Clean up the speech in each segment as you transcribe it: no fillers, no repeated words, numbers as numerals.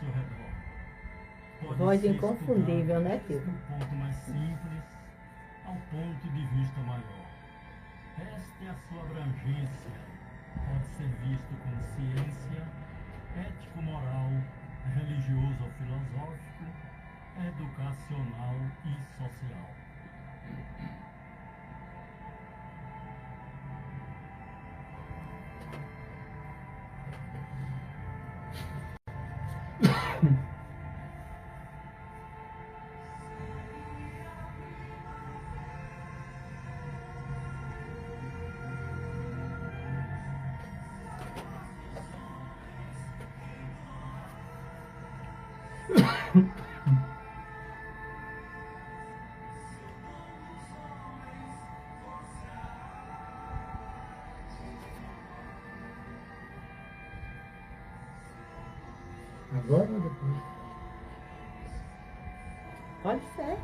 seu redor. Pode Voz ser inconfundível, estudado né, tio? do ponto mais simples ao ponto de vista maior. Esta é a sua abrangência. Pode ser visto como ciência, ético-moral, religioso ou filosófico, educacional e social. Agora ou depois? Pode ser.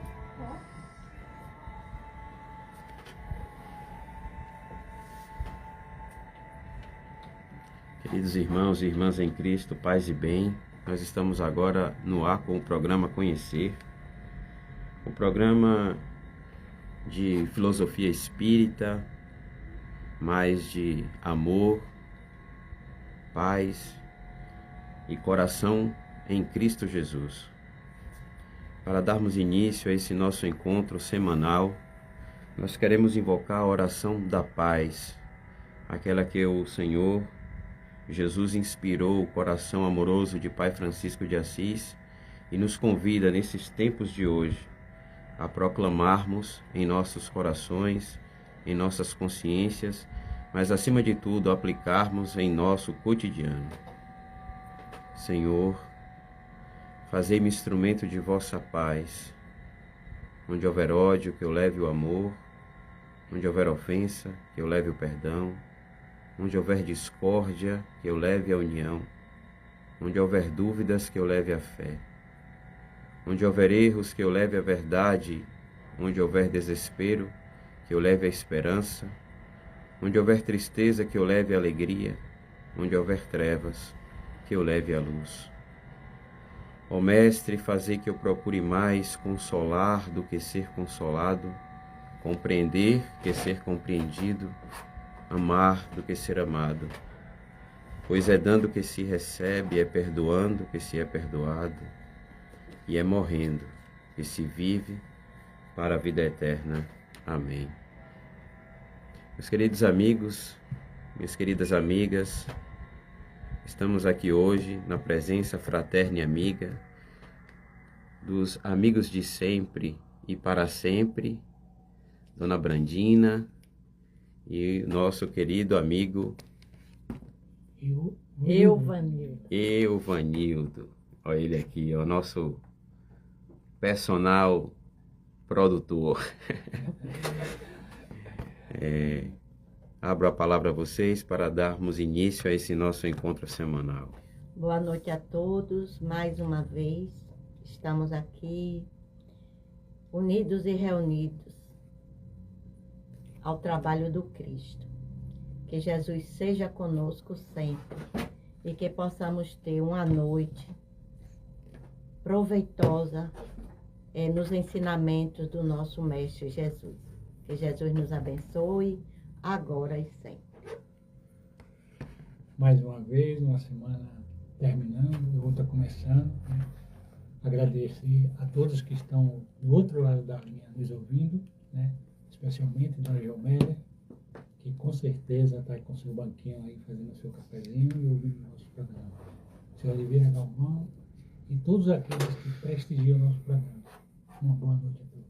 Queridos irmãos e irmãs em Cristo, paz e bem, nós estamos agora no ar com o programa Conhecer, o programa de filosofia espírita, mais de amor, paz e coração em Cristo Jesus. Para darmos início a esse nosso encontro semanal, nós queremos invocar a oração da paz, aquela que o Senhor Jesus inspirou o coração amoroso de Pai Francisco de Assis e nos convida nesses tempos de hoje a proclamarmos em nossos corações, em nossas consciências, mas acima de tudo aplicarmos em nosso cotidiano. Senhor, fazei-me instrumento de vossa paz. Onde houver ódio, que eu leve o amor. Onde houver ofensa, que eu leve o perdão. Onde houver discórdia, que eu leve a união. Onde houver dúvidas, que eu leve a fé. Onde houver erros, que eu leve a verdade. Onde houver desespero, que eu leve a esperança. Onde houver tristeza, que eu leve a alegria. Onde houver trevas, que eu leve a luz. Ó Mestre, fazei que eu procure mais consolar do que ser consolado, compreender que ser compreendido, amar do que ser amado. Pois é dando que se recebe, é perdoando que se é perdoado, e é morrendo que se vive para a vida eterna. Amém. Meus queridos amigos, minhas queridas amigas, estamos aqui hoje na presença fraterna e amiga dos amigos de sempre e para sempre, Dona Brandina e nosso querido amigo Euvanildo. Olha ele aqui, é o nosso personal produtor. Abro a palavra a vocês para darmos início a esse nosso encontro semanal. Boa noite a todos, mais uma vez. Estamos aqui, unidos e reunidos ao trabalho do Cristo. Que Jesus seja conosco sempre e que possamos ter uma noite proveitosa nos ensinamentos do nosso Mestre Jesus. Que Jesus nos abençoe agora e sempre. Mais uma vez, uma semana terminando, e outra começando, né? Agradecer a todos que estão do outro lado da linha nos ouvindo, né? Especialmente Dona Gelmélia, que com certeza está com seu banquinho aí fazendo seu cafezinho e ouvindo o nosso programa. Seu Oliveira Galvão e todos aqueles que prestigiam o nosso programa. Uma boa noite a todos.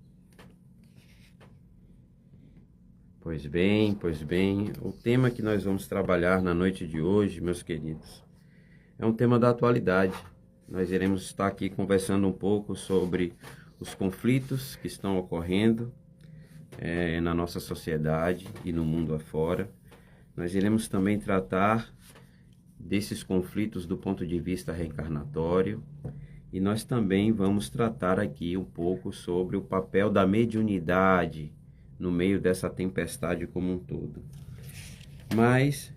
Pois bem, o tema que nós vamos trabalhar na noite de hoje, meus queridos, é um tema da atualidade. Nós iremos estar aqui conversando um pouco sobre os conflitos que estão ocorrendo na nossa sociedade e no mundo afora. Nós iremos também tratar desses conflitos do ponto de vista reencarnatório e nós também vamos tratar aqui um pouco sobre o papel da mediunidade no meio dessa tempestade como um todo. Mas,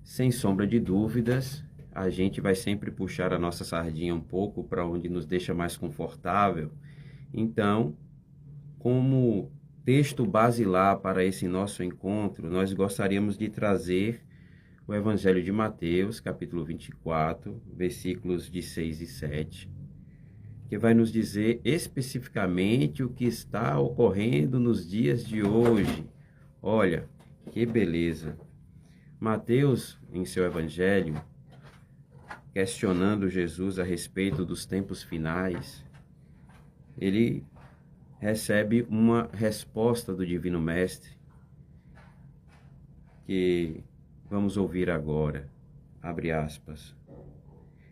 sem sombra de dúvidas, a gente vai sempre puxar a nossa sardinha um pouco para onde nos deixa mais confortável. Então, como texto basilar para esse nosso encontro, nós gostaríamos de trazer o Evangelho de Mateus, capítulo 24, versículos de 6 e 7, que vai nos dizer especificamente o que está ocorrendo nos dias de hoje. Olha, que beleza! Mateus, em seu Evangelho, questionando Jesus a respeito dos tempos finais, ele recebe uma resposta do Divino Mestre, que vamos ouvir agora, abre aspas.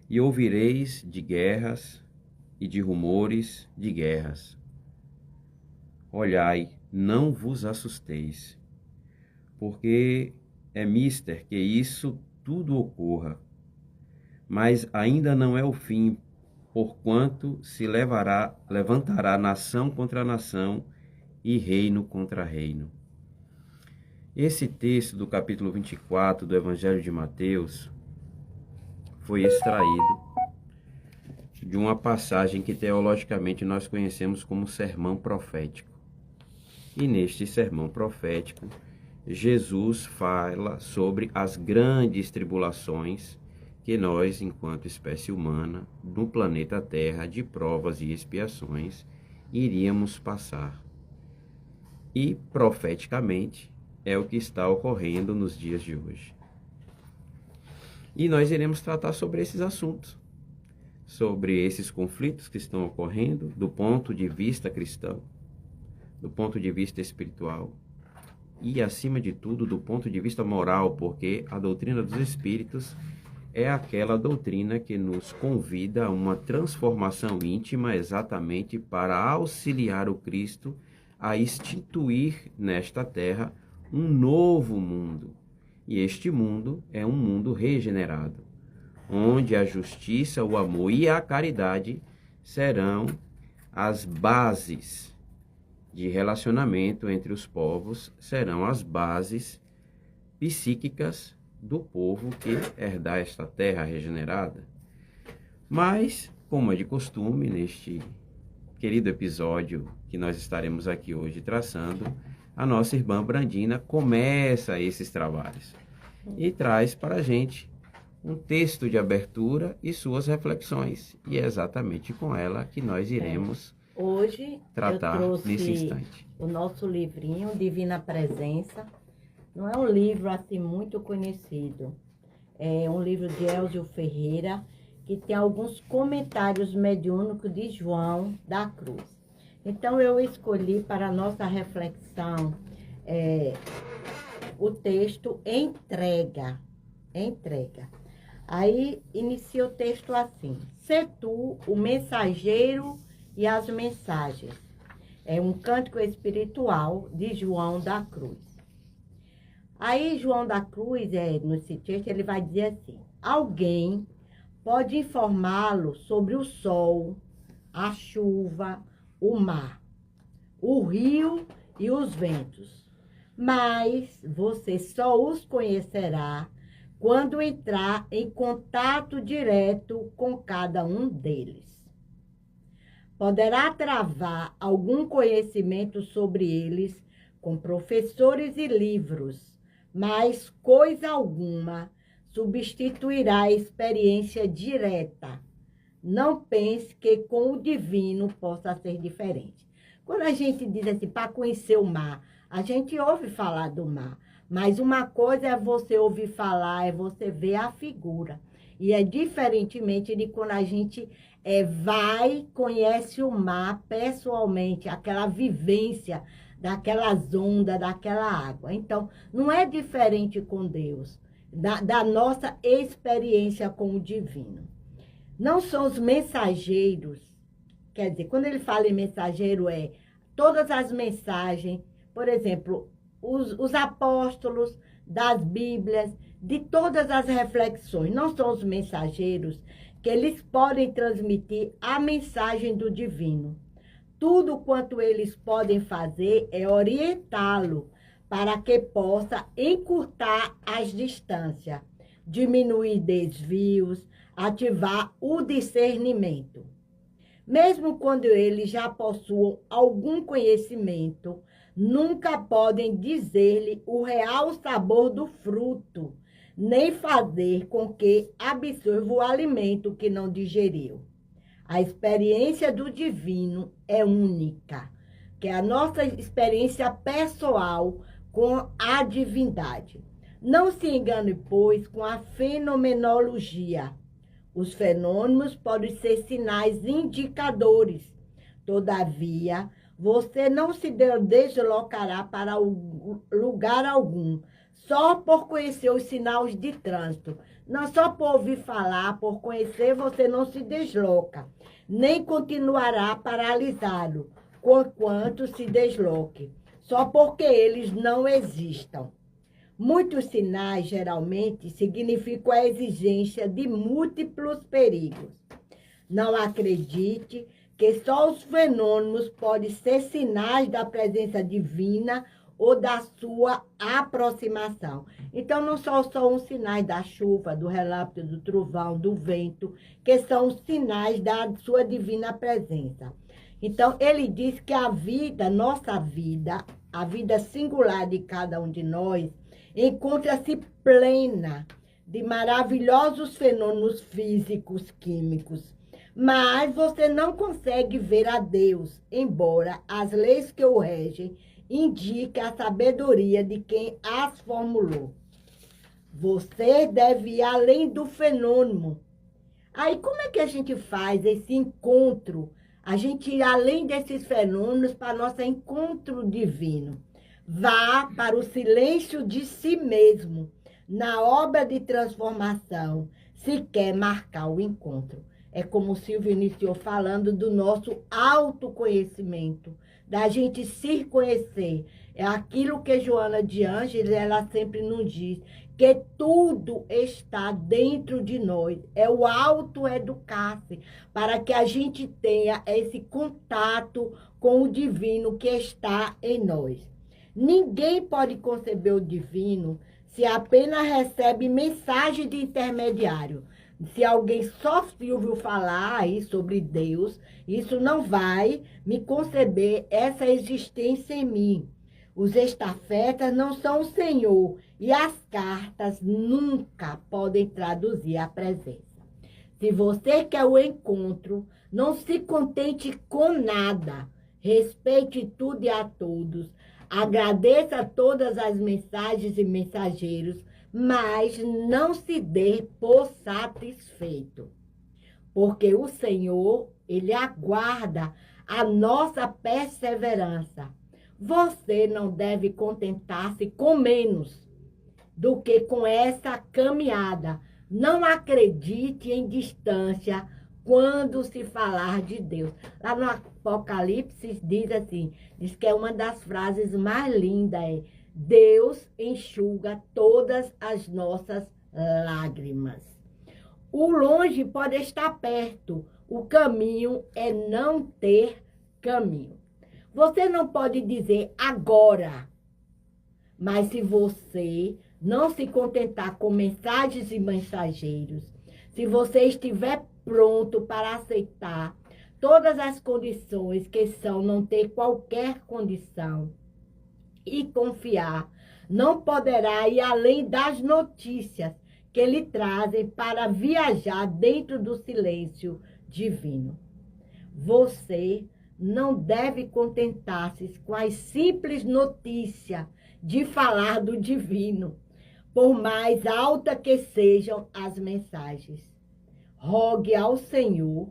E ouvireis de guerras e de rumores de guerras. Olhai, não vos assusteis, porque é mister que isso tudo ocorra, mas ainda não é o fim, porquanto se levantará nação contra nação e reino contra reino. Esse texto do capítulo 24 do Evangelho de Mateus foi extraído de uma passagem que teologicamente nós conhecemos como sermão profético. E neste sermão profético, Jesus fala sobre as grandes tribulações que nós, enquanto espécie humana, no planeta Terra, de provas e expiações, iríamos passar. E, profeticamente, é o que está ocorrendo nos dias de hoje. E nós iremos tratar sobre esses assuntos, sobre esses conflitos que estão ocorrendo do ponto de vista cristão, do ponto de vista espiritual e, acima de tudo, do ponto de vista moral, porque a doutrina dos espíritos é aquela doutrina que nos convida a uma transformação íntima exatamente para auxiliar o Cristo a instituir nesta terra um novo mundo. E este mundo é um mundo regenerado, onde a justiça, o amor e a caridade serão as bases de relacionamento entre os povos, serão as bases psíquicas do povo que herdar esta terra regenerada. Mas, como é de costume, neste querido episódio que nós estaremos aqui hoje traçando, a nossa irmã Brandina começa esses trabalhos e traz para a gente um texto de abertura e suas reflexões. E é exatamente com ela que nós iremos hoje tratar eu trouxe nesse instante. O nosso livrinho, Divina Presença. Não é um livro assim muito conhecido. É um livro de Elzio Ferreira, que tem alguns comentários mediúnicos de João da Cruz. Então, eu escolhi para a nossa reflexão o texto Entrega. Entrega. Aí, inicia o texto assim. Sê tu o mensageiro e as mensagens. É um cântico espiritual de João da Cruz. Aí, João da Cruz, nesse texto, ele vai dizer assim. Alguém pode informá-lo sobre o sol, a chuva, o mar, o rio e os ventos, mas você só os conhecerá quando entrar em contato direto com cada um deles. Poderá travar algum conhecimento sobre eles com professores e livros, mas coisa alguma substituirá a experiência direta. Não pense que com o divino possa ser diferente. Quando a gente diz assim, para conhecer o mar, a gente ouve falar do mar. Mas uma coisa é você ouvir falar, é você ver a figura. E é diferentemente de quando a gente vai, conhece o mar pessoalmente, aquela vivência daquelas ondas, daquela água. Então, não é diferente com Deus, da nossa experiência com o divino. Não são os mensageiros, quer dizer, quando ele fala em mensageiro, todas as mensagens, por exemplo, os apóstolos das Bíblias, de todas as reflexões, não são os mensageiros que eles podem transmitir a mensagem do divino. Tudo quanto eles podem fazer é orientá-lo para que possa encurtar as distâncias, diminuir desvios, ativar o discernimento. Mesmo quando eles já possuam algum conhecimento, nunca podem dizer-lhe o real sabor do fruto, nem fazer com que absorva o alimento que não digeriu. A experiência do divino é única, que é a nossa experiência pessoal com a divindade. Não se engane, pois, com a fenomenologia. Os fenômenos podem ser sinais indicadores. Todavia, você não se deslocará para lugar algum, só por conhecer os sinais de trânsito. Não só por ouvir falar, por conhecer, você não se desloca, nem continuará paralisado, conquanto se desloque, só porque eles não existam. Muitos sinais, geralmente, significam a exigência de múltiplos perigos. Não acredite que só os fenômenos podem ser sinais da presença divina ou da sua aproximação. Então, não são só os sinais da chuva, do relâmpago, do trovão, do vento, que são os sinais da sua divina presença. Então, ele diz que a vida, nossa vida, a vida singular de cada um de nós, encontra-se plena de maravilhosos fenômenos físicos, químicos. Mas você não consegue ver a Deus, embora as leis que o regem indiquem a sabedoria de quem as formulou. Você deve ir além do fenômeno. Aí, como é que a gente faz esse encontro? A gente ir além desses fenômenos para nosso encontro divino. Vá para o silêncio de si mesmo, na obra de transformação, se quer marcar o encontro. É como o Silvio iniciou falando do nosso autoconhecimento, da gente se conhecer. É aquilo que Joana de Ângeles, ela sempre nos diz, que tudo está dentro de nós. É o autoeducar-se, para que a gente tenha esse contato com o divino que está em nós. Ninguém pode conceber o divino se apenas recebe mensagem de intermediário. Se alguém só ouviu falar aí sobre Deus, isso não vai me conceber essa existência em mim. Os estafetas não são o Senhor e as cartas nunca podem traduzir a presença. Se você quer o encontro, não se contente com nada. Respeite tudo e a todos. Agradeça todas as mensagens e mensageiros, mas não se dê por satisfeito. Porque o Senhor, Ele aguarda a nossa perseverança. Você não deve contentar-se com menos do que com essa caminhada. Não acredite em distância quando se falar de Deus. Lá no Apocalipse diz assim, diz que é uma das frases mais lindas, é Deus enxuga todas as nossas lágrimas. O longe pode estar perto, o caminho é não ter caminho. Você não pode dizer agora, mas se você não se contentar com mensagens e mensageiros, se você estiver pronto para aceitar todas as condições que são não ter qualquer condição e confiar, não poderá ir além das notícias que lhe trazem para viajar dentro do silêncio divino. Você não deve contentar-se com as simples notícias de falar do divino, por mais alta que sejam as mensagens. Rogue ao Senhor,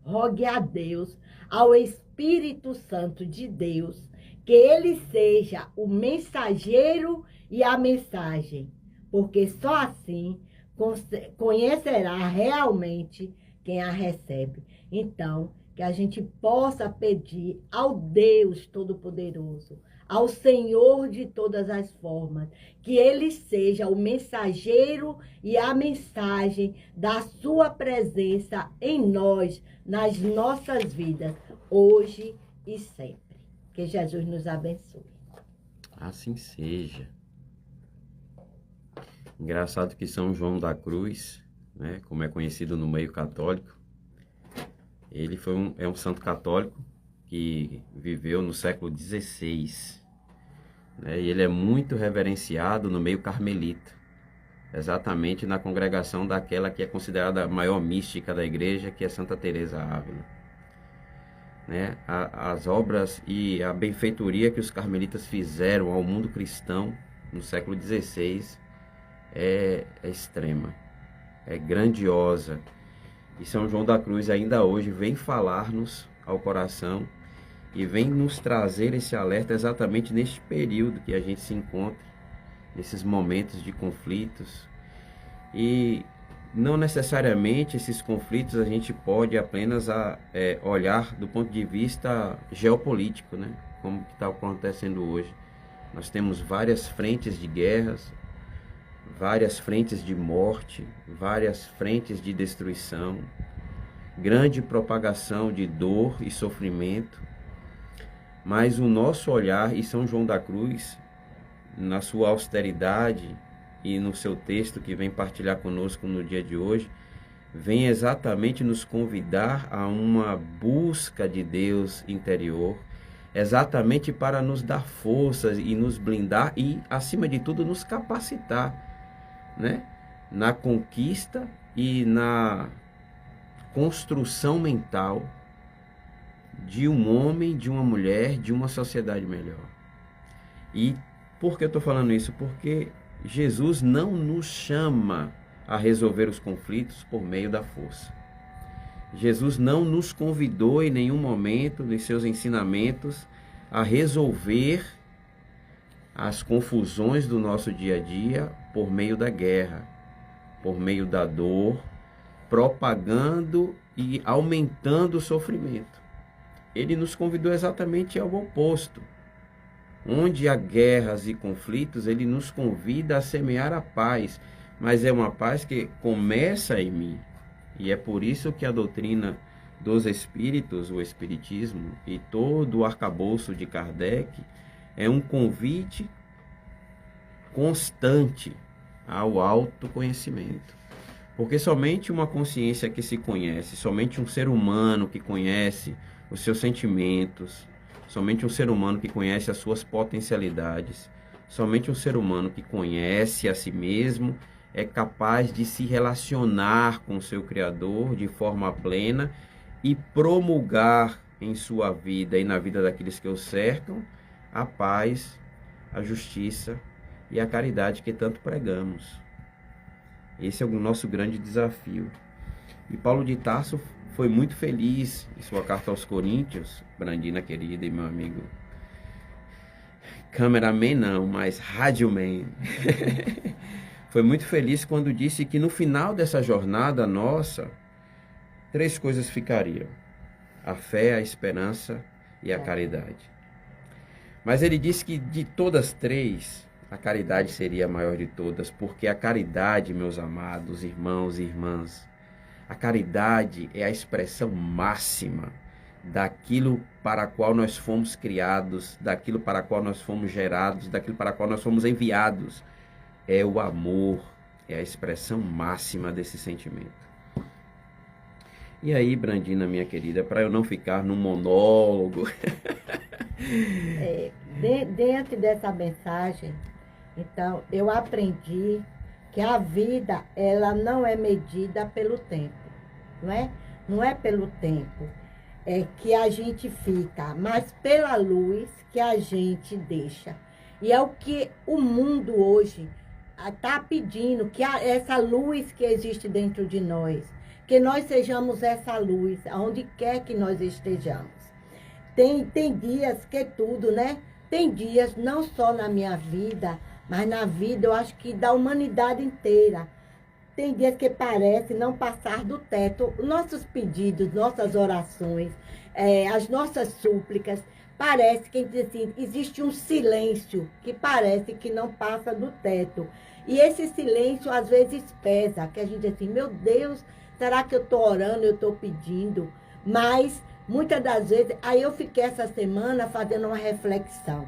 rogue a Deus, ao Espírito Santo de Deus, que ele seja o mensageiro e a mensagem, porque só assim conhecerá realmente quem a recebe. Então, que a gente possa pedir ao Deus Todo-Poderoso, ao Senhor de todas as formas, que ele seja o mensageiro e a mensagem da sua presença em nós, nas nossas vidas, hoje e sempre. Que Jesus nos abençoe. Assim seja. Engraçado que São João da Cruz, né, como é conhecido no meio católico, ele é um santo católico que viveu no século XVI, né, e ele é muito reverenciado no meio carmelita, exatamente na congregação daquela que é considerada a maior mística da igreja, que é Santa Teresa Ávila. Né, as obras e a benfeitoria que os carmelitas fizeram ao mundo cristão no século XVI é extrema, é grandiosa. E São João da Cruz ainda hoje vem falar-nos ao coração e vem nos trazer esse alerta exatamente neste período que a gente se encontra, nesses momentos de conflitos. E não necessariamente esses conflitos a gente pode apenas olhar do ponto de vista geopolítico, né? Como que está acontecendo hoje. Nós temos várias frentes de guerras, várias frentes de morte, várias frentes de destruição, grande propagação de dor e sofrimento. Mas o nosso olhar, e São João da Cruz, na sua austeridade e no seu texto que vem partilhar conosco no dia de hoje, vem exatamente nos convidar a uma busca de Deus interior, exatamente para nos dar forças e nos blindar e, acima de tudo, nos capacitar, né, na conquista e na construção mental de um homem, de uma mulher, de uma sociedade melhor. E por que eu estou falando isso? Porque Jesus não nos chama a resolver os conflitos por meio da força. Jesus não nos convidou em nenhum momento, nos seus ensinamentos, a resolver as confusões do nosso dia a dia por meio da guerra, por meio da dor, propagando e aumentando o sofrimento. Ele nos convidou exatamente ao oposto. Onde há guerras e conflitos, ele nos convida a semear a paz, mas é uma paz que começa em mim. E é por isso que a doutrina dos espíritos, o espiritismo e todo o arcabouço de Kardec é um convite constante ao autoconhecimento. Porque somente uma consciência que se conhece, somente um ser humano que conhece os seus sentimentos, somente um ser humano que conhece as suas potencialidades, somente um ser humano que conhece a si mesmo é capaz de se relacionar com o seu Criador de forma plena e promulgar em sua vida e na vida daqueles que o cercam a paz, a justiça e a caridade que tanto pregamos. Esse é o nosso grande desafio. E Paulo de Tarso foi muito feliz em sua carta aos Coríntios, Brandina querida e meu amigo cameraman não, mas radioman. Foi muito feliz quando disse que no final dessa jornada nossa, 3 coisas ficariam: a fé, a esperança e a caridade. Mas ele disse que de todas 3, a caridade seria a maior de todas, porque a caridade, meus amados irmãos e irmãs, a caridade é a expressão máxima daquilo para a qual nós fomos criados, daquilo para a qual nós fomos gerados, daquilo para a qual nós fomos enviados. É o amor, é a expressão máxima desse sentimento. E aí, Brandina, minha querida, para eu não ficar num monólogo... Dentro dessa mensagem, então, eu aprendi que a vida, ela não é medida pelo tempo, não é? Não é pelo tempo que a gente fica, mas pela luz que a gente deixa. E é o que o mundo hoje está pedindo, que essa luz que existe dentro de nós, que nós sejamos essa luz, aonde quer que nós estejamos. Tem dias que tudo, né? Tem dias, não só na minha vida, mas na vida, eu acho que da humanidade inteira. Tem dias que parece não passar do teto. Nossos pedidos, nossas orações, as nossas súplicas, parece que assim, existe um silêncio que parece que não passa do teto. E esse silêncio às vezes pesa, que a gente diz assim, meu Deus, será que eu estou orando, eu estou pedindo? Mas muitas das vezes, aí eu fiquei essa semana fazendo uma reflexão.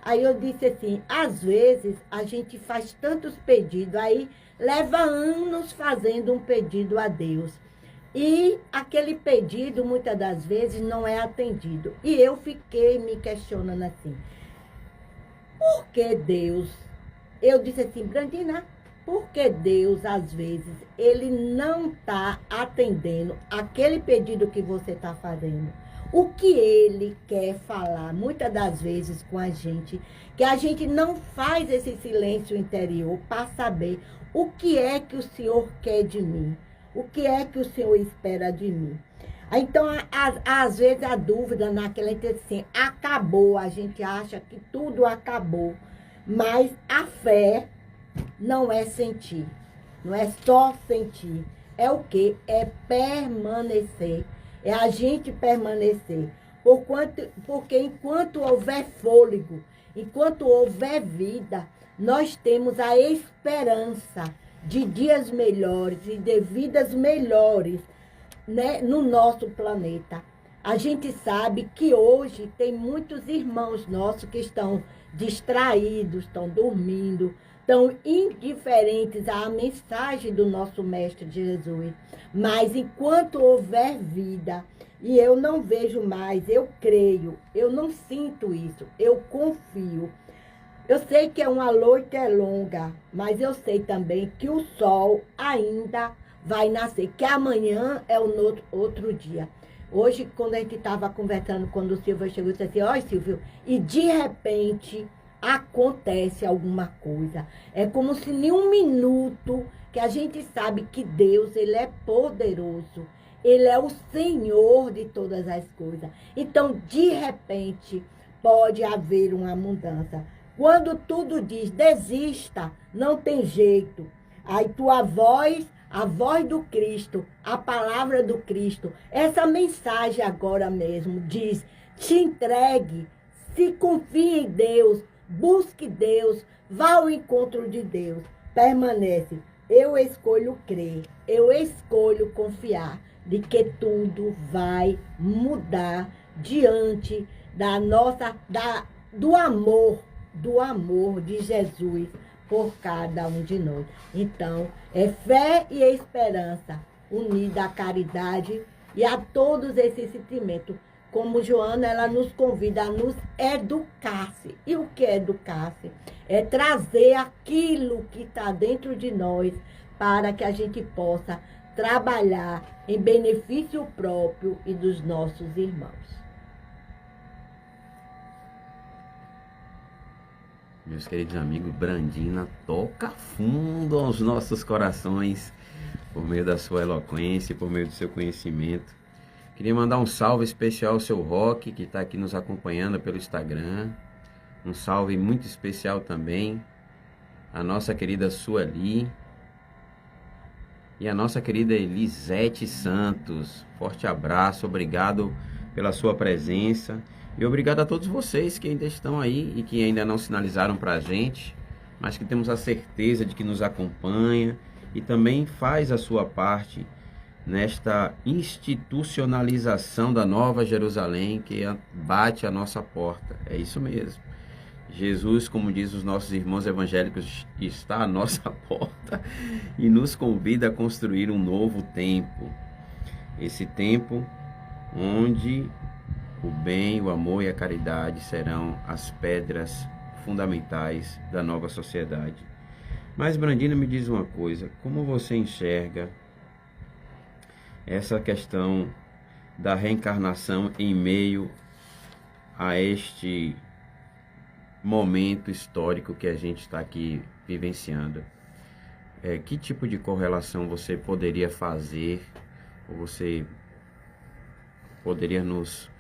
Aí eu disse assim, às vezes a gente faz tantos pedidos, aí leva anos fazendo um pedido a Deus. E aquele pedido, muitas das vezes, não é atendido. E eu fiquei me questionando assim, por que Deus? Eu disse assim, Brandina, por que Deus, às vezes, ele não está atendendo aquele pedido que você está fazendo? O que ele quer falar, muitas das vezes, com a gente, que a gente não faz esse silêncio interior para saber o que é que o Senhor quer de mim, o que é que o Senhor espera de mim. Então, às vezes, a dúvida naquela assim, acabou, a gente acha que tudo acabou, mas a fé não é sentir, não é só sentir, é o quê? É permanecer, é a gente permanecer, porque enquanto houver fôlego, enquanto houver vida, nós temos a esperança de dias melhores e de vidas melhores, né, no nosso planeta. A gente sabe que hoje tem muitos irmãos nossos que estão distraídos, estão dormindo, estão indiferentes à mensagem do nosso Mestre Jesus. Mas enquanto houver vida, e eu não vejo mais, eu creio, eu não sinto isso, eu confio. Eu sei que uma noite é longa, mas eu sei também que o sol ainda vai nascer, que amanhã é o outro dia. Hoje, quando a gente estava conversando, quando o Silvio chegou, eu disse assim, ó, Silvio, e de repente acontece alguma coisa. É como se em um minuto que a gente sabe que Deus, ele é poderoso. Ele é o Senhor de todas as coisas. Então, de repente, pode haver uma mudança. Quando tudo diz, desista, não tem jeito. Aí tua voz, a voz do Cristo, a palavra do Cristo, essa mensagem agora mesmo diz, te entregue, se confie em Deus, busque Deus, vá ao encontro de Deus, permanece. Eu escolho crer, eu escolho confiar de que tudo vai mudar diante do amor de Jesus por cada um de nós. Então, é fé e esperança unida à caridade e a todos esses sentimentos. Como Joana, ela nos convida a nos educar-se. E o que é educar-se? É trazer aquilo que está dentro de nós para que a gente possa trabalhar em benefício próprio e dos nossos irmãos. Meus queridos amigos, Brandina toca fundo aos nossos corações por meio da sua eloquência, por meio do seu conhecimento. Queria mandar um salve especial ao seu Roque, que está aqui nos acompanhando pelo Instagram. Um salve muito especial também à nossa querida Sueli e à nossa querida Elisete Santos. Forte abraço, obrigado pela sua presença. E obrigado a todos vocês que ainda estão aí e que ainda não sinalizaram para a gente, mas que temos a certeza de que nos acompanha e também faz a sua parte nesta institucionalização da Nova Jerusalém que bate a nossa porta. É isso mesmo. Jesus, como diz os nossos irmãos evangélicos, está à nossa porta e nos convida a construir um novo tempo. Esse tempo onde o bem, o amor e a caridade serão as pedras fundamentais da nova sociedade. Mas, Brandina, me diz uma coisa, como você enxerga essa questão da reencarnação em meio a este momento histórico que a gente está aqui vivenciando? Que tipo de correlação você poderia fazer, ou você poderia nos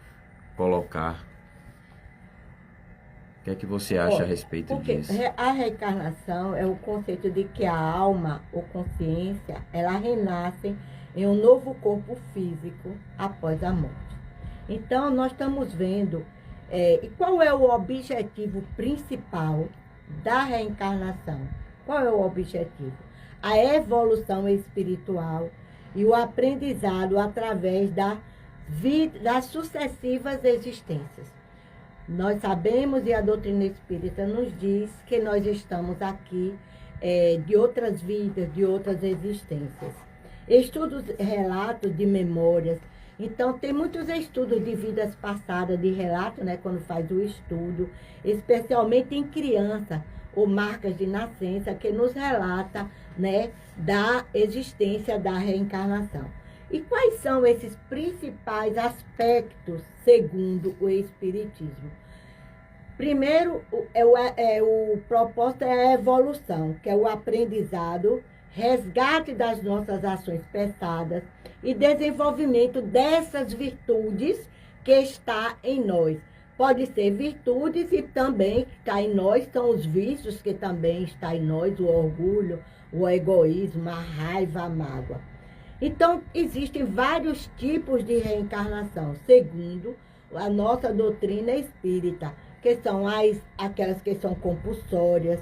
colocar? O que é que você acha a respeito disso? A reencarnação é o conceito de que a alma ou consciência, ela renasce em um novo corpo físico após a morte. Então, nós estamos vendo e qual é o objetivo principal da reencarnação. Qual é o objetivo? A evolução espiritual e o aprendizado através das sucessivas existências. Nós sabemos, e a doutrina espírita nos diz, que nós estamos aqui de outras vidas, de outras existências. Estudos, relatos de memórias. Então, tem muitos estudos de vidas passadas, de relato, né, quando faz o estudo, especialmente em criança, ou marcas de nascença, que nos relata, né, da existência da reencarnação. E quais são esses principais aspectos, segundo o Espiritismo? Primeiro, o propósito é a evolução, que é o aprendizado, resgate das nossas ações pesadas e desenvolvimento dessas virtudes que está em nós. Pode ser virtudes e também que está em nós, são os vícios que também está em nós, o orgulho, o egoísmo, a raiva, a mágoa. Então, existem vários tipos de reencarnação, segundo a nossa doutrina espírita, que são aquelas que são compulsórias,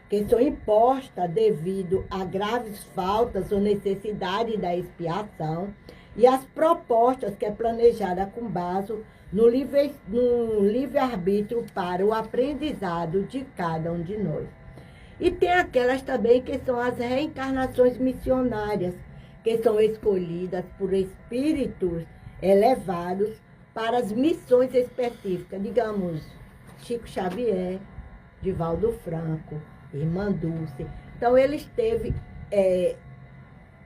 que são impostas devido a graves faltas ou necessidade da expiação, e as propostas que é planejada com base no livre-arbítrio para o aprendizado de cada um de nós. E tem aquelas também que são as reencarnações missionárias, que são escolhidas por espíritos elevados para as missões específicas, digamos, Chico Xavier, Divaldo Franco, Irmã Dulce. Então, eles teve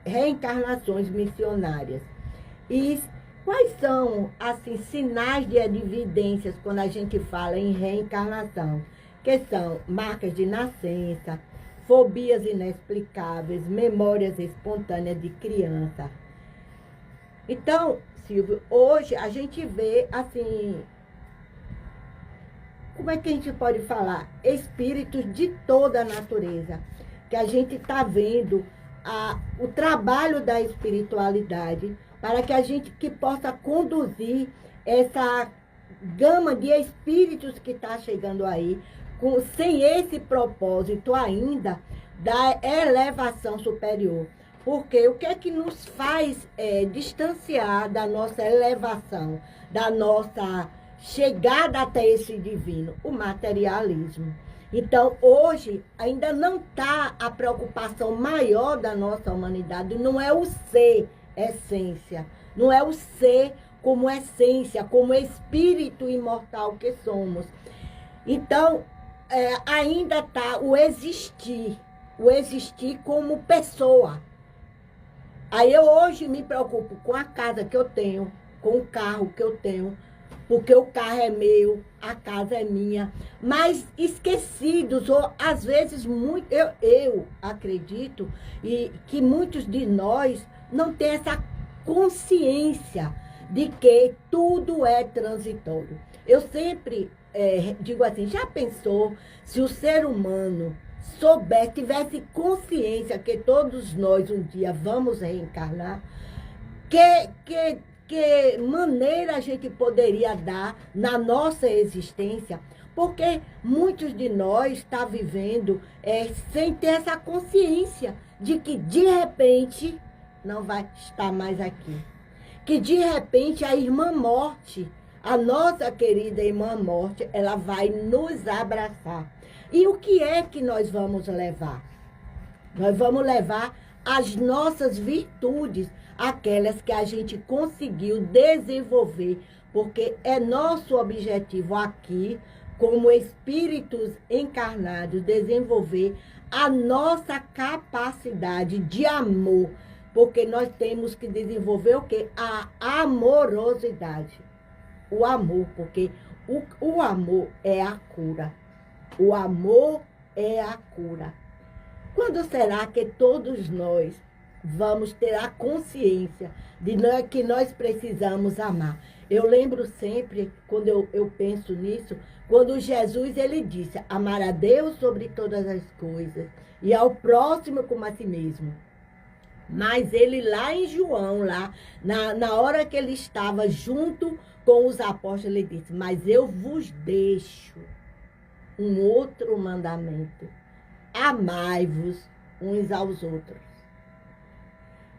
reencarnações missionárias. E quais são, assim, sinais de evidências quando a gente fala em reencarnação? Que são marcas de nascença, fobias inexplicáveis, memórias espontâneas de criança. Então, Silvio, hoje a gente vê, assim, como é que a gente pode falar? Espíritos de toda a natureza, que a gente está vendo o trabalho da espiritualidade para que a gente possa conduzir essa gama de espíritos que está chegando aí, sem esse propósito ainda da elevação superior. Porque o que é que nos faz distanciar da nossa elevação, da nossa chegada até esse divino? O materialismo. Então, hoje, ainda não está a preocupação maior da nossa humanidade, não é o ser essência, não é o ser como essência, como espírito imortal que somos. Então, ainda está o existir como pessoa. Aí eu hoje me preocupo com a casa que eu tenho, com o carro que eu tenho, porque o carro é meu, a casa é minha, mas esquecidos, ou às vezes, eu acredito, e que muitos de nós não têm essa consciência de que tudo é transitório. Eu sempre digo assim, já pensou se o ser humano tivesse consciência que todos nós um dia vamos reencarnar, que maneira a gente poderia dar na nossa existência? Porque muitos de nós estão vivendo sem ter essa consciência de que de repente não vai estar mais aqui. Que de repente a irmã morte, a nossa querida irmã morte, ela vai nos abraçar. E o que é que nós vamos levar? Nós vamos levar as nossas virtudes, aquelas que a gente conseguiu desenvolver, porque é nosso objetivo aqui, como espíritos encarnados, desenvolver a nossa capacidade de amor, porque nós temos que desenvolver o quê? A amorosidade. O amor, porque o amor é a cura. O amor é a cura. Quando será que todos nós vamos ter a consciência de que nós precisamos amar? Eu lembro sempre, quando eu penso nisso, quando Jesus ele disse, amar a Deus sobre todas as coisas e ao próximo como a si mesmo. Mas ele lá em João, lá, na hora que ele estava junto com os apóstolos, ele disse, mas eu vos deixo um outro mandamento. Amai-vos uns aos outros.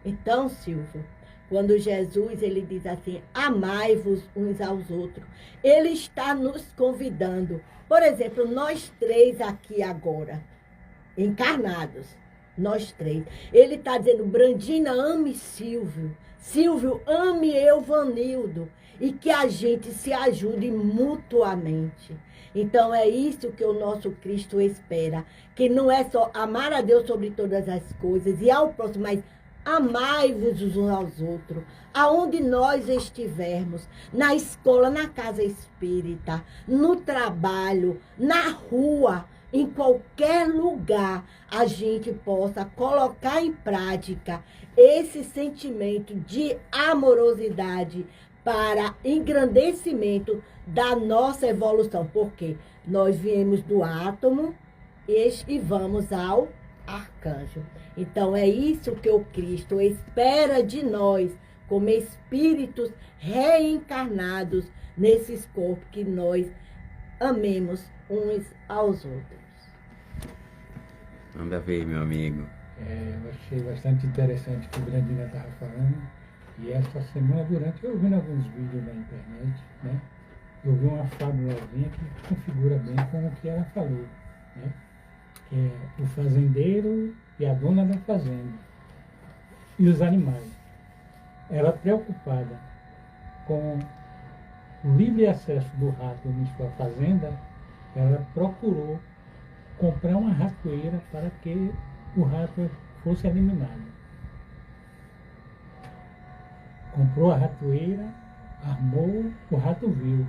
Então, Silvio, Quando Jesus, ele diz assim, amai-vos uns aos outros. Ele está nos convidando. Por exemplo, nós três aqui agora, encarnados, nós três. Ele está dizendo, Brandina, ame Silvio. Silvio, ame eu, Vanildo. E que a gente se ajude mutuamente. Então é isso que o nosso Cristo espera. Que não é só amar a Deus sobre todas as coisas e ao próximo, mas amai-vos uns aos outros. Aonde nós estivermos, na escola, na casa espírita, no trabalho, na rua, em qualquer lugar, a gente possa colocar em prática esse sentimento de amorosidade para engrandecimento da nossa evolução. Porque nós viemos do átomo e vamos ao arcanjo. Então é isso que o Cristo espera de nós, como espíritos reencarnados nesses corpos, que nós amemos uns aos outros. Manda ver, meu amigo. Eu achei bastante interessante o que o Brandina estava falando. E essa semana, eu vi alguns vídeos na internet, né? Eu vi uma fábulazinha que configura bem com o que ela falou, né? Que é o fazendeiro e a dona da fazenda e os animais. Ela preocupada com o livre acesso do rato em sua fazenda, ela procurou comprar uma ratoeira para que o rato fosse eliminado. Comprou a ratoeira, armou, o rato viu.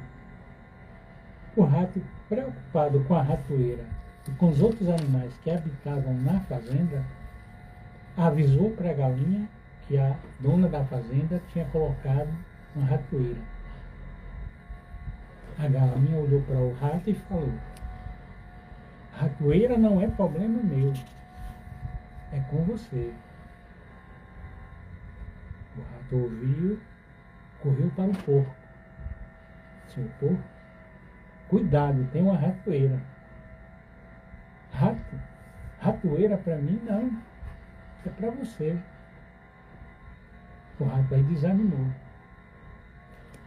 O rato, preocupado com a ratoeira e com os outros animais que habitavam na fazenda, avisou para a galinha que a dona da fazenda tinha colocado uma ratoeira. A galinha olhou para o rato e falou: ratoeira não é problema meu, é com você. O rato ouviu, correu para o porco. Seu porco, cuidado, tem uma ratoeira. Rato? Ratoeira para mim não, é para você. O rato aí desanimou.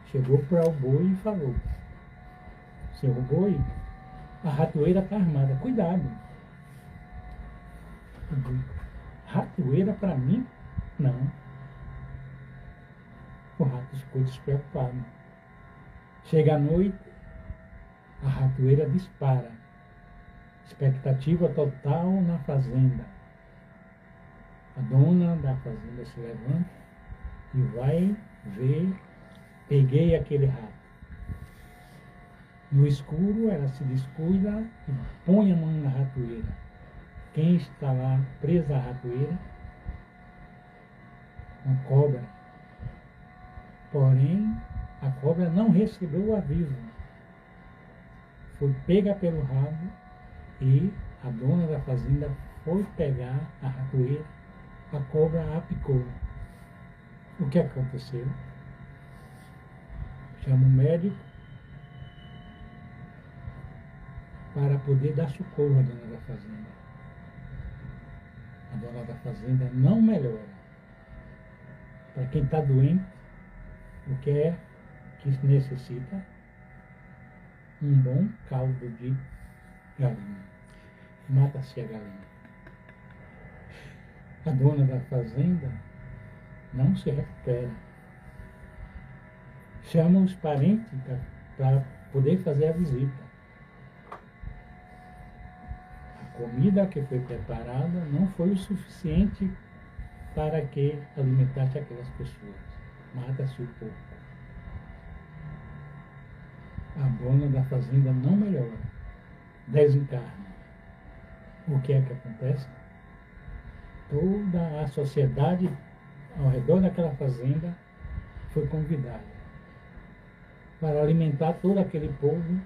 Chegou para o boi e falou: seu boi, a ratoeira está armada, cuidado. O boi: ratoeira para mim? Não. O rato ficou despreocupado. Chega a noite, a ratoeira dispara. Expectativa total na fazenda. A dona da fazenda se levanta e vai ver, peguei aquele rato. No escuro, ela se descuida e põe a mão na ratoeira. Quem está lá presa à ratoeira? Uma cobra. Porém, a cobra não recebeu o aviso. Foi pega pelo rabo e a dona da fazenda foi pegar a ratoeira. A cobra a picou. O que aconteceu? Chama o médico para poder dar socorro à dona da fazenda. A dona da fazenda não melhora. Para quem está doente, o que é que necessita? Um bom caldo de galinha. Mata-se a galinha. A dona da fazenda não se recupera. Chama os parentes para poder fazer a visita. A comida que foi preparada não foi o suficiente para que alimentasse aquelas pessoas. Mata-se o porco. A dona da fazenda não melhora, desencarna. O que é que acontece? Toda a sociedade ao redor daquela fazenda foi convidada para alimentar todo aquele povo.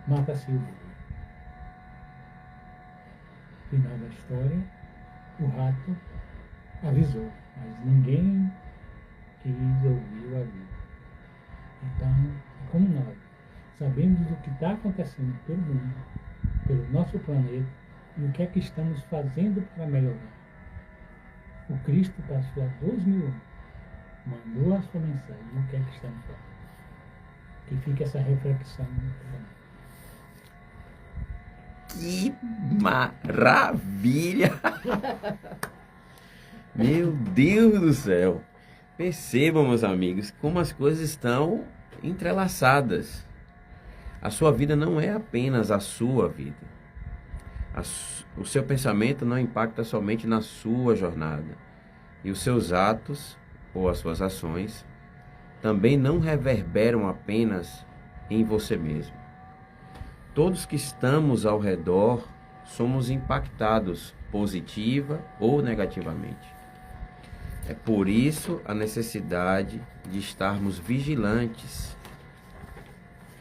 Mata-se o boi. Final da história, o rato avisou, mas ninguém quis ouvir o aviso. Então, é como nós sabemos do que está acontecendo pelo mundo, pelo nosso planeta, e o que é que estamos fazendo para melhorar. O Cristo passou há 2000 anos mandou a sua mensagem, e o que é que estamos fazendo? Que fica essa reflexão. Que maravilha! Meu Deus do céu! Percebam, meus amigos, como as coisas estão entrelaçadas. A sua vida não é apenas a sua vida. O seu pensamento não impacta somente na sua jornada. E os seus atos, ou as suas ações, também não reverberam apenas em você mesmo. Todos que estamos ao redor somos impactados positiva ou negativamente. É por isso a necessidade de estarmos vigilantes,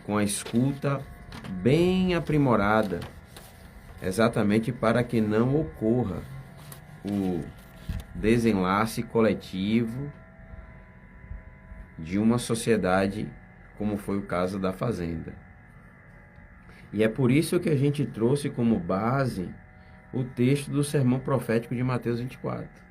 com a escuta bem aprimorada, exatamente para que não ocorra o desenlace coletivo de uma sociedade, como foi o caso da Fazenda. E é por isso que a gente trouxe como base o texto do sermão profético de Mateus 24.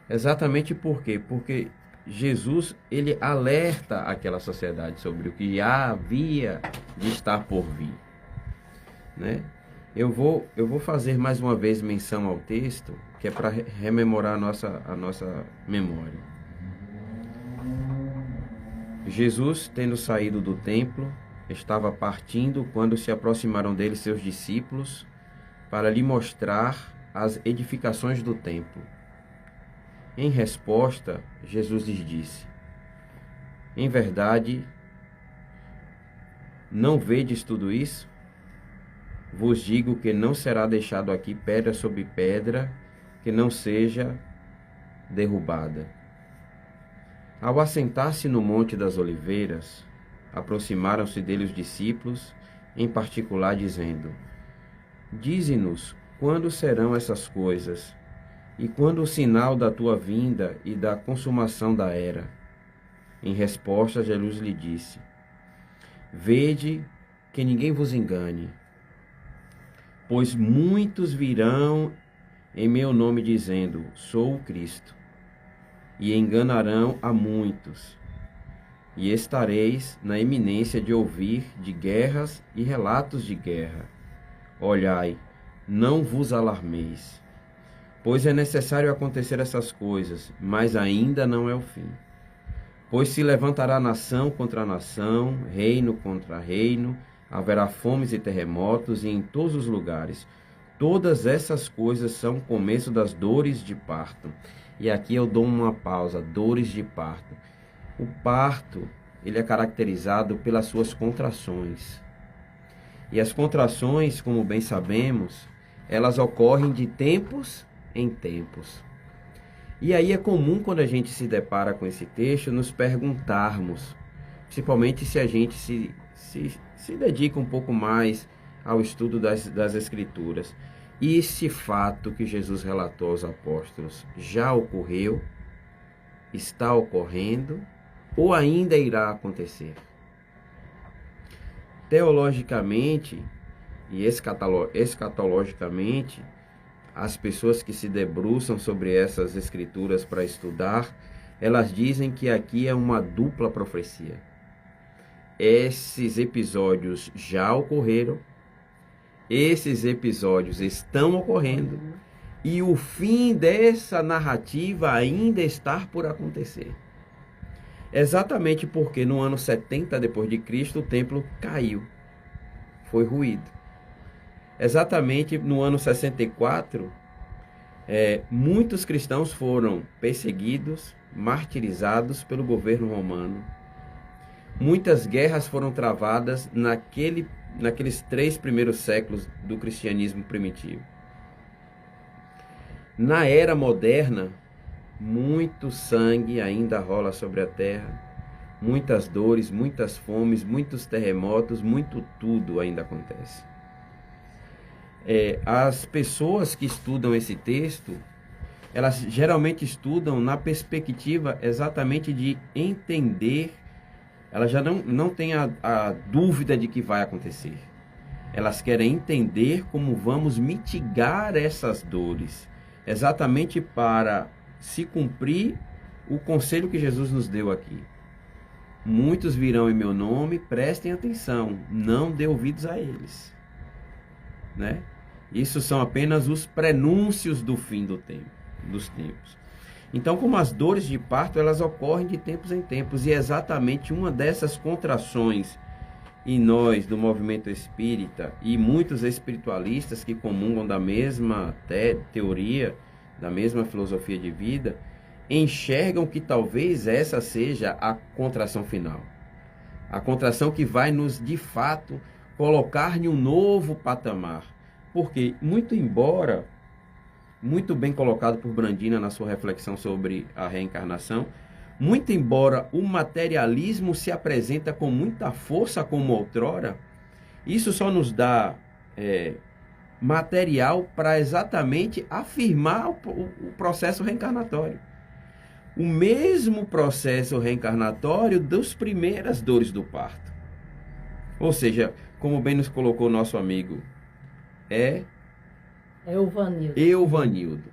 Exatamente por quê? Porque Jesus, ele alerta aquela sociedade sobre o que já havia de estar por vir, né? Eu vou fazer mais uma vez menção ao texto, que é para rememorar a nossa memória. Jesus, tendo saído do templo, estava partindo quando se aproximaram dele seus discípulos para lhe mostrar as edificações do templo. Em resposta, Jesus lhes disse: em verdade, não vedes tudo isso? Vos digo que não será deixado aqui pedra sobre pedra que não seja derrubada. Ao assentar-se no Monte das Oliveiras, aproximaram-se dele os discípulos, em particular dizendo: dize-nos quando serão essas coisas, e quando o sinal da tua vinda e da consumação da era? Em resposta, Jesus lhe disse: vede que ninguém vos engane, pois muitos virão em meu nome dizendo: sou o Cristo, e enganarão a muitos. E estareis na iminência de ouvir de guerras e relatos de guerra. Olhai, não vos alarmeis, pois é necessário acontecer essas coisas, mas ainda não é o fim. Pois se levantará nação contra nação, reino contra reino, haverá fomes e terremotos, e em todos os lugares. Todas essas coisas são o começo das dores de parto. E aqui eu dou uma pausa: dores de parto. O parto, ele é caracterizado pelas suas contrações. E as contrações, como bem sabemos, elas ocorrem de tempos em tempos. E aí é comum, quando a gente se depara com esse texto, nos perguntarmos, principalmente se a gente se dedica um pouco mais ao estudo das Escrituras: e esse fato que Jesus relatou aos apóstolos já ocorreu, está ocorrendo ou ainda irá acontecer? Teologicamente e escatologicamente, as pessoas que se debruçam sobre essas escrituras para estudar, elas dizem que aqui é uma dupla profecia. Esses episódios já ocorreram, esses episódios estão ocorrendo, e o fim dessa narrativa ainda está por acontecer. Exatamente porque no ano 70 depois de Cristo o templo caiu, foi ruído. Exatamente no ano 64, muitos cristãos foram perseguidos, martirizados pelo governo romano. Muitas guerras foram travadas naqueles 3 primeiros séculos do cristianismo primitivo. Na era moderna, muito sangue ainda rola sobre a terra, muitas dores, muitas fomes, muitos terremotos, muito tudo ainda acontece. As pessoas que estudam esse texto, elas geralmente estudam na perspectiva exatamente de entender. Elas já não têm a dúvida de que vai acontecer. Elas querem entender como vamos mitigar essas dores, exatamente para se cumprir o conselho que Jesus nos deu aqui. Muitos virão em meu nome, prestem atenção, não dê ouvidos a eles. Né? Isso são apenas os prenúncios do fim dos tempos. Então, como as dores de parto, elas ocorrem de tempos em tempos, e é exatamente uma dessas contrações em nós, do movimento espírita, e muitos espiritualistas que comungam da mesma teoria, da mesma filosofia de vida, enxergam que talvez essa seja a contração final. A contração que vai nos, de fato, colocar em um novo patamar. Porque, muito embora, muito bem colocado por Brandina na sua reflexão sobre a reencarnação, muito embora o materialismo se apresenta com muita força como outrora, isso só nos dá material para exatamente afirmar o processo reencarnatório. O mesmo processo reencarnatório das primeiras dores do parto. Ou seja, como bem nos colocou o nosso amigo Euvanildo.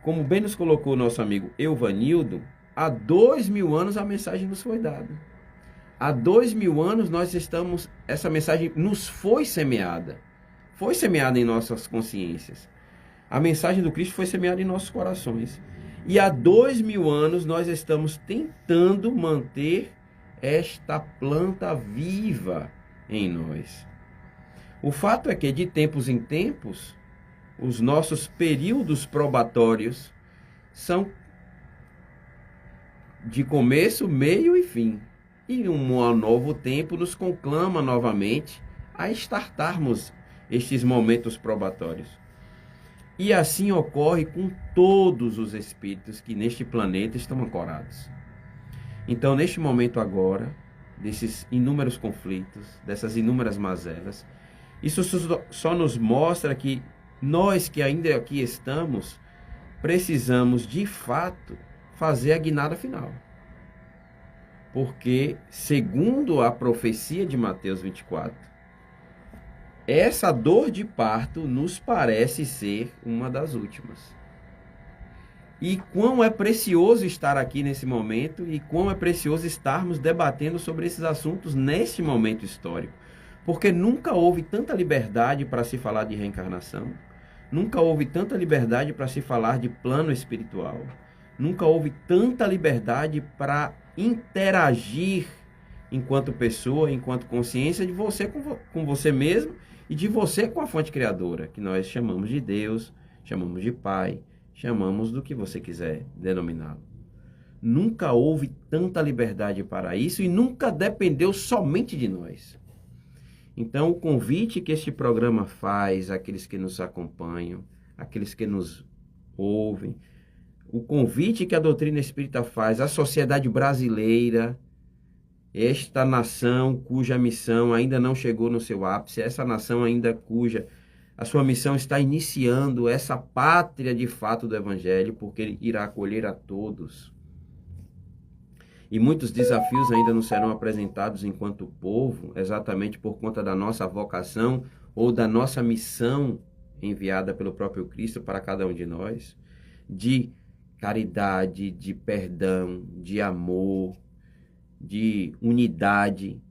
Como bem nos colocou o nosso amigo Euvanildo, há 2000 anos a mensagem nos foi dada. Há 2000 anos essa mensagem nos foi semeada em nossas consciências. A mensagem do Cristo foi semeada em nossos corações. E há 2000 anos nós estamos tentando manter esta planta viva em nós. O fato é que de tempos em tempos, os nossos períodos probatórios são de começo, meio e fim. E um novo tempo nos conclama novamente a startarmos estes momentos probatórios. E assim ocorre com todos os espíritos que neste planeta estão ancorados. Então, neste momento agora, desses inúmeros conflitos, dessas inúmeras mazelas, isso só nos mostra que nós que ainda aqui estamos, precisamos de fato fazer a guinada final. Porque, segundo a profecia de Mateus 24, essa dor de parto nos parece ser uma das últimas. E quão é precioso estar aqui nesse momento, e quão é precioso estarmos debatendo sobre esses assuntos neste momento histórico. Porque nunca houve tanta liberdade para se falar de reencarnação, nunca houve tanta liberdade para se falar de plano espiritual, nunca houve tanta liberdade para interagir enquanto pessoa, enquanto consciência, de você com você mesmo, e de você com a fonte criadora, que nós chamamos de Deus, chamamos de Pai, chamamos do que você quiser denominá-lo. Nunca houve tanta liberdade para isso e nunca dependeu somente de nós. Então, o convite que este programa faz àqueles que nos acompanham, àqueles que nos ouvem, o convite que a doutrina espírita faz à sociedade brasileira, esta nação cuja missão ainda não chegou no seu ápice, essa nação ainda cuja a sua missão está iniciando, essa pátria de fato do Evangelho, porque ele irá acolher a todos. E muitos desafios ainda não serão apresentados enquanto povo, exatamente por conta da nossa vocação ou da nossa missão enviada pelo próprio Cristo para cada um de nós, de caridade, de perdão, de amor, de unidade.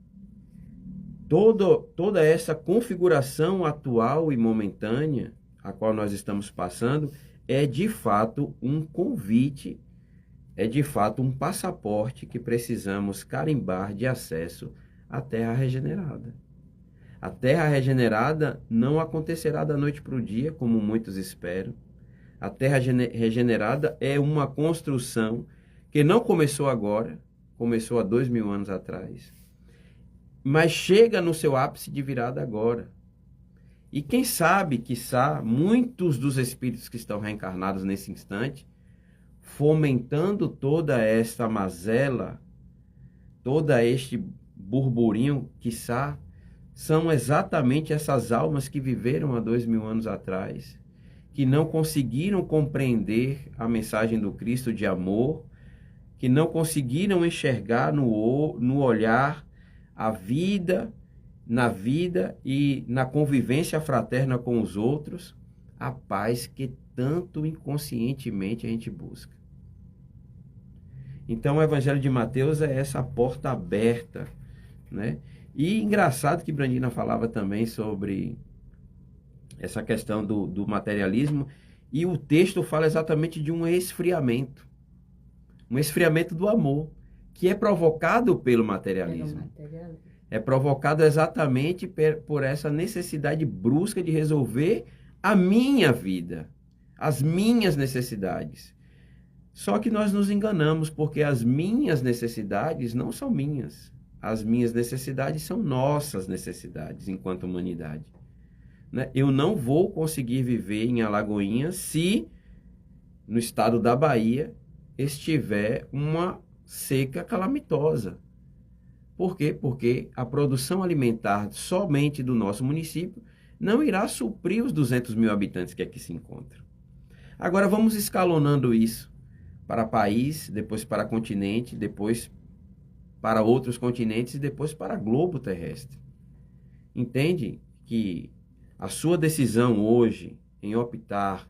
Toda essa configuração atual e momentânea a qual nós estamos passando é de fato um convite, é de fato um passaporte que precisamos carimbar de acesso à Terra regenerada. A Terra regenerada não acontecerá da noite para o dia, como muitos esperam. A Terra regenerada é uma construção que não começou agora, começou há 2000 anos atrás, mas chega no seu ápice de virada agora. E quem sabe, quiçá, muitos dos espíritos que estão reencarnados nesse instante, fomentando toda esta mazela, todo este burburinho, quiçá, são exatamente essas almas que viveram há 2000 anos atrás, que não conseguiram compreender a mensagem do Cristo de amor, que não conseguiram enxergar no olhar a vida, na vida e na convivência fraterna com os outros, a paz que tanto inconscientemente a gente busca. Então o Evangelho de Mateus é essa porta aberta, né? E engraçado que Brandina falava também sobre essa questão do materialismo, e o texto fala exatamente de um esfriamento do amor, que é provocado pelo materialismo. É provocado exatamente por essa necessidade brusca de resolver a minha vida, as minhas necessidades. Só que nós nos enganamos, porque as minhas necessidades não são minhas. As minhas necessidades são nossas necessidades enquanto humanidade. Né? Eu não vou conseguir viver em Alagoinhas se no estado da Bahia estiver uma seca calamitosa. Por quê? Porque a produção alimentar somente do nosso município não irá suprir os 200 mil habitantes que aqui se encontram. Agora vamos escalonando isso para país, depois para continente, depois para outros continentes e depois para globo terrestre. Entende que a sua decisão hoje em optar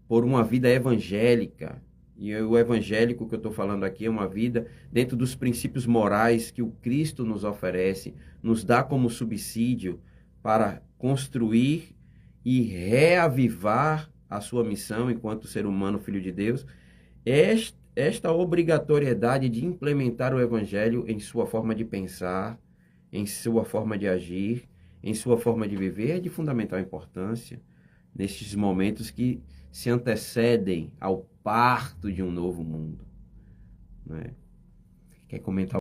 por uma vida evangélica, e o evangélico que eu estou falando aqui é uma vida dentro dos princípios morais que o Cristo nos oferece, nos dá como subsídio para construir e reavivar a sua missão enquanto ser humano, filho de Deus, esta obrigatoriedade de implementar o evangelho em sua forma de pensar, em sua forma de agir, em sua forma de viver, é de fundamental importância nestes momentos que se antecedem ao parto de um novo mundo. Né? Quer comentar?